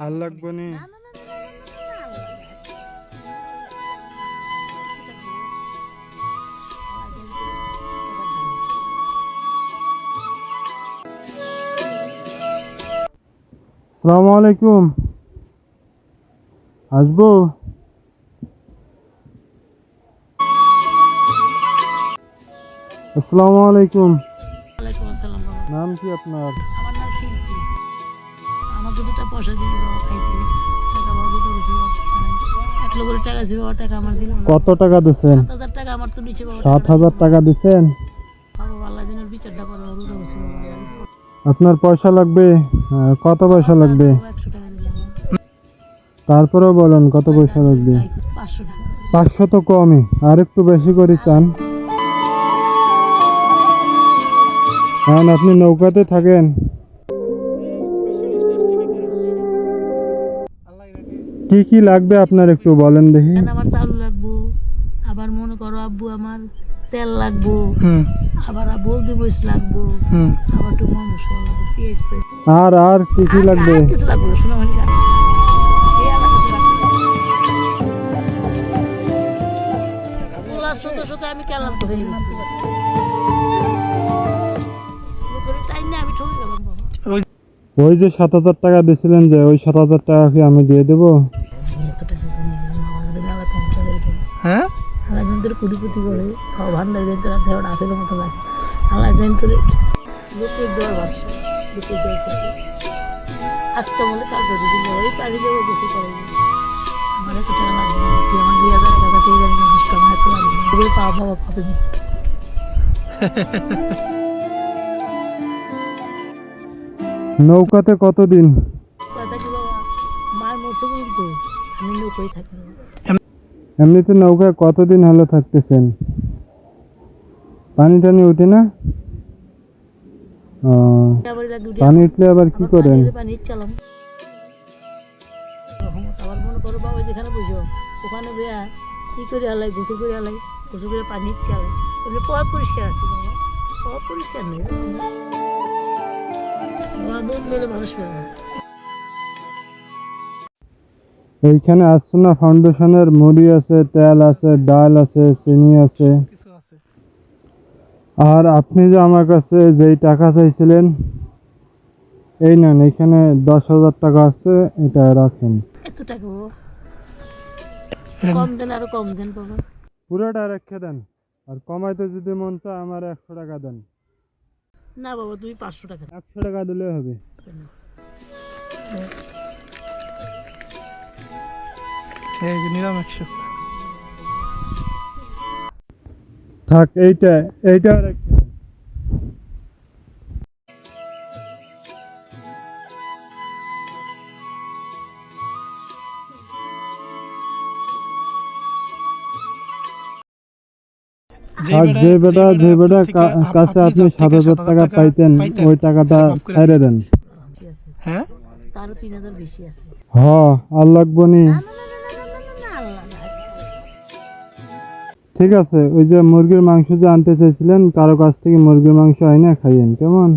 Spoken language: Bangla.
আর লাগবে নি। না না না না না না না না, আসসালামু আলাইকুম। আসবো? আসসালামু আলাইকুম। ওয়ালাইকুম আসসালাম বাবা। নাম কি আপনার? আমার নাম শিল্পী। আমাকে দুটা পয়সা দিবি বাবা খাইতে, টাকা বাবা দিতে বলছি বাবা। 1 লক্ষ টাকা ছিল বাবা, টাকা আমার দিল না। কত টাকা দিচ্ছেন? 7,000 টাকা আমার তো নিচে বাবা। 7,000 টাকা দিচ্ছেন? বাবা আল্লাহ দিনের বিচারটা করো বাবা, দিতে বলছি বাবা। আপনার পয়সা লাগবে? কত পয়সা লাগবে? 100 টাকা দিলাম বাবা। তারপরেও বলেন কত পয়সা লাগবে? 500 টাকা। 500 তো কমই, আর একটু বেশি করে চান? কারণ আপনি নৌকাতে থাকেন। কি কি লাগবে আপনার একটু বলেন দেখি। আমার চালু লাগবো, আবার মনে করো আব্বু আমার তেল লাগবো, আবার হলদি মরিচ লাগবো, আবার একটু মশলা লাগবো, পেঁয়াজ আর আর কি কি লাগবে? কিছু লাগবো না, সোনামণি গাছ এই এলাকাতে লাগবে। তোলার সাথে সাথে আমি ক্লান্ত হয়ে গেছি, লোকের টাইম নেই, আমি ঠকে গেলাম বাবা। ওই যে 7,000 টাকা দিয়েছিলেন, যে ওই 7,000 টাকা কি আমি দিয়ে দেবো? এত টাকা নিয়ে গেলাম আমাদের মেলা কম চলে গেল। হ্যাঁ, আল্লাহ দিন তোর কুড়িপুতি করে খাওয়া ভান্ডার দিন তোরা দেওয়ার আপেলের মতো লাগে। আল্লাহ দিন তোর লোকের দেওয়ার বাসা, লোকের দেওয়ার থাকে আজকে বলে কালকে দুদিন যাবো, এই পানি দেবো বসে করে আমার এত টাকা লাগবে না, তুই আমার 2,000 টাকা দিয়ে যাবি, জিনিসটা আমার এত লাগবে না, ওগুলো পাওয়া পাওয়া পাবে না। নৌকাতে কতদিন? কথা কি বাবা, মায়ের মরছে কিন্তু আমি নৌকোই থাকি না। এমনিতে নৌকায় কতদিন হলো থাকতেছেন? পানি টানি উঠে না? ও, পানি উঠলে আবার কি করেন? পানি চালাম আবার মনে করো বাবা যেখানে বুঝো ওখানে বেয়া কি করে আলাই, গোসল করে আলাই, গোসল করে পানি চালাই, ওগুলো পথ পরিষ্কার আছে বাবা, পথ পরিষ্কার নেই বোন মেলে মানুষ পেয়ে। এইখানে আসনা ফাউন্ডেশনের মুড়ি আছে, তেল আছে, ডাল আছে, চিনি আছে। আর আপনি যে আমার কাছে যেই টাকা চাইছিলেন, এই নেন, এখানে 10,000 টাকা আছে, এটা রাখেন। এত টাকা বাবা কম দেন, আরো কম দেন বাবা। পুরোটা রেখে দেন, আর কমাইতে যদি মন চায় আমার 100 টাকা দেন। না বাবা তুমি 500 টাকা 100 টাকা দিলে হবে। এই যে নিলাম 100। থাক, এইটা রেখে দেন। আর যে বেটা কাছে আপনি 7,000 টাকা পাইতেন, ওই টাকাটা ছাইড়ে দেন। হ্যাঁ, তারও 3,000 বেশি আছে। হ, আর লাগবো নি। না না না না না না না আল্লাহ না। ঠিক আছে, ওই যে মুরগির মাংস যে আনতে চাইছিলেন, কারো কাছ থেকে মুরগির মাংস আইনা খাইয়েন, কেমন?